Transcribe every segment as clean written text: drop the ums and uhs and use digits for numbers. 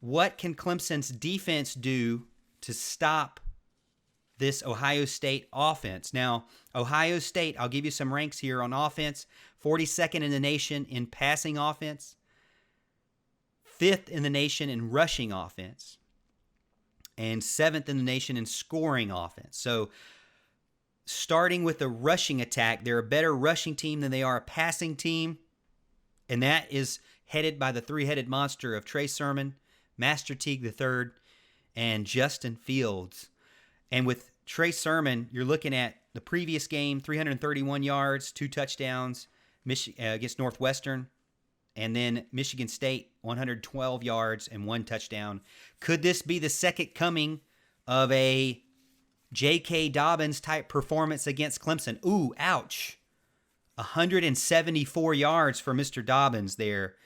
What can Clemson's defense do to stop this Ohio State offense? Now, Ohio State, I'll give you some ranks here on offense. 42nd in the nation in passing offense, 5th in the nation in rushing offense, and 7th in the nation in scoring offense. So starting with the rushing attack, they're a better rushing team than they are a passing team, and that is headed by the three-headed monster of Trey Sermon, Master Teague III, and Justin Fields. And with Trey Sermon, you're looking at the previous game, 331 yards, 2 touchdowns against Northwestern, and then Michigan State, 112 yards and 1 touchdown. Could this be the second coming of a J.K. Dobbins type performance against Clemson? Ooh, ouch. 174 yards for Mr. Dobbins there.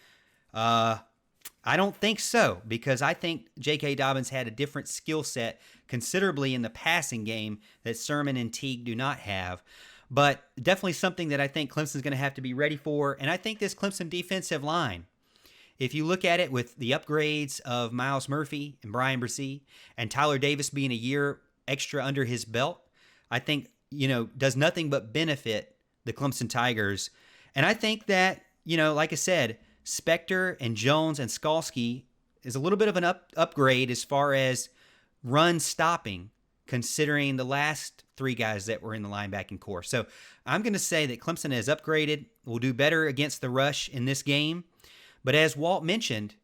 I don't think so, because I think J.K. Dobbins had a different skill set considerably in the passing game that Sermon and Teague do not have. But definitely something that I think Clemson's going to have to be ready for. And I think this Clemson defensive line, if you look at it with the upgrades of Miles Murphy and Brian Bresee and Tyler Davis being a year extra under his belt, I think, does nothing but benefit the Clemson Tigers. And I think that, like I said, Spector and Jones and Skalski is a little bit of an upgrade as far as run stopping, considering the last 3 guys that were in the linebacking core. So I'm going to say that Clemson has upgraded, will do better against the rush in this game. But as Walt mentioned,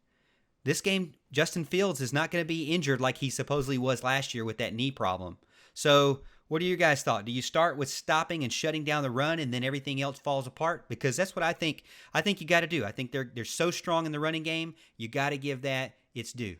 this game, Justin Fields is not going to be injured like he supposedly was last year with that knee problem. So what are your guys' thoughts? Do you start with stopping and shutting down the run and then everything else falls apart? Because that's what I think you got to do. I think they're so strong in the running game, you got to give that its due.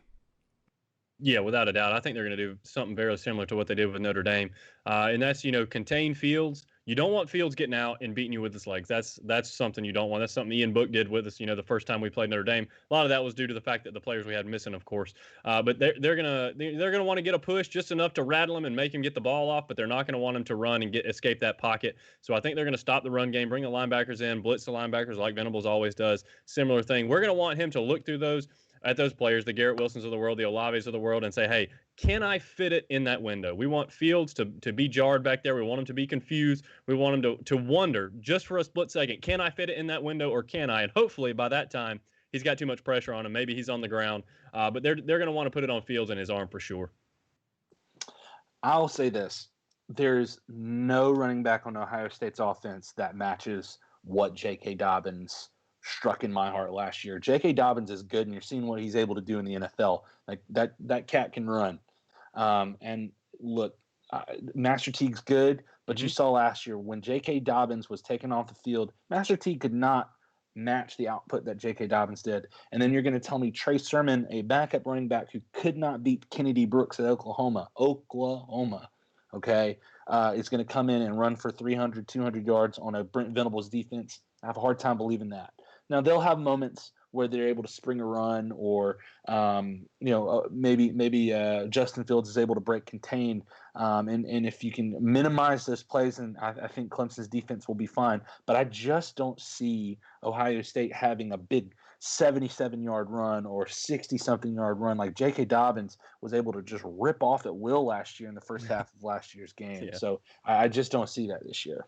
Yeah, without a doubt. I think they're going to do something very similar to what they did with Notre Dame. And that's, contain Fields. You don't want Fields getting out and beating you with his legs. That's something you don't want. That's something Ian Book did with us, the first time we played Notre Dame. A lot of that was due to the fact that the players we had missing, of course. But they're gonna want to get a push just enough to rattle him and make him get the ball off, but they're not going to want him to run and escape that pocket. So I think they're going to stop the run game, bring the linebackers in, blitz the linebackers like Venables always does. Similar thing. We're going to want him to look through at those players, the Garrett Wilsons of the world, the Olaves of the world, and say, hey, can I fit it in that window? We want Fields to be jarred back there. We want him to be confused. We want him to wonder just for a split second, can I fit it in that window or can I? And hopefully by that time, he's got too much pressure on him. Maybe he's on the ground. But they're going to want to put it on Fields and his arm for sure. I'll say this. There's no running back on Ohio State's offense that matches what J.K. Dobbins struck in my heart last year. J.K. Dobbins is good, and you're seeing what he's able to do in the NFL. Like that cat can run. And look, Master Teague's good, but you saw last year when J.K. Dobbins was taken off the field, Master Teague could not match the output that J.K. Dobbins did. And then you're going to tell me Trey Sermon, a backup running back who could not beat Kennedy Brooks at Oklahoma, okay, is going to come in and run for 300, 200 yards on a Brent Venables defense. I have a hard time believing that. Now, they'll have moments where they're able to spring a run or, maybe Justin Fields is able to break contain. And if you can minimize those plays, then I think Clemson's defense will be fine. But I just don't see Ohio State having a big 77-yard run or 60-something yard run like J.K. Dobbins was able to just rip off at will last year in the first half of last year's game. Yeah. So I just don't see that this year.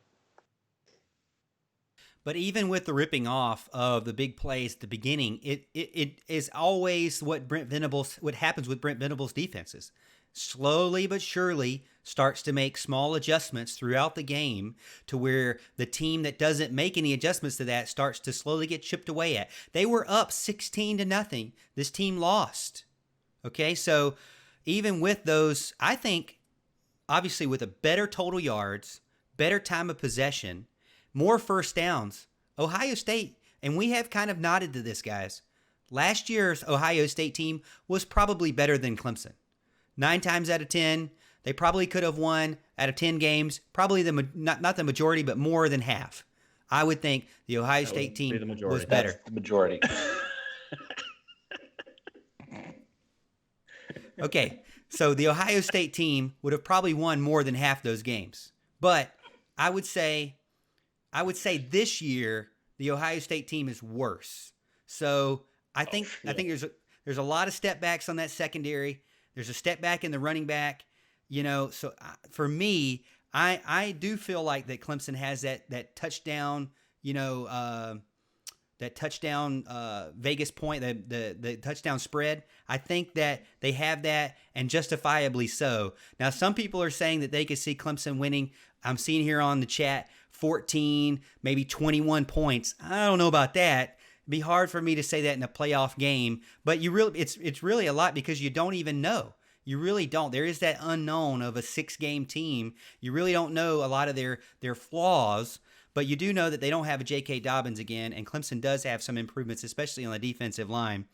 But even with the ripping off of the big plays at the beginning, it is always what happens with Brent Venables' defenses. Slowly but surely starts to make small adjustments throughout the game to where the team that doesn't make any adjustments to that starts to slowly get chipped away at. They were up 16-0. This team lost. Okay, so even with those, I think, obviously with a better total yards, better time of possession, more first downs, Ohio State, and we have kind of nodded to this, guys. Last year's Ohio State team was probably better than Clemson. 9 times out of 10, they probably could have won out of 10 games, probably not the majority, but more than half. I would think the Ohio State team was better. That's the majority. Okay, so the Ohio State team would have probably won more than half those games. But I would say this year the Ohio State team is worse. So I think There's a lot of step backs on that secondary. There's a step back in the running back. So for me, I do feel like that Clemson has that touchdown. That touchdown Vegas point, the touchdown spread. I think that they have that, and justifiably so. Now, some people are saying that they could see Clemson winning. I'm seeing here on the chat 14, maybe 21 points. I don't know about that. It'd be hard for me to say that in a playoff game, but it's really a lot because you don't even know. You really don't. There is that unknown of a 6-game team. You really don't know a lot of their flaws. But you do know that they don't have a J.K. Dobbins again, and Clemson does have some improvements, especially on the defensive line.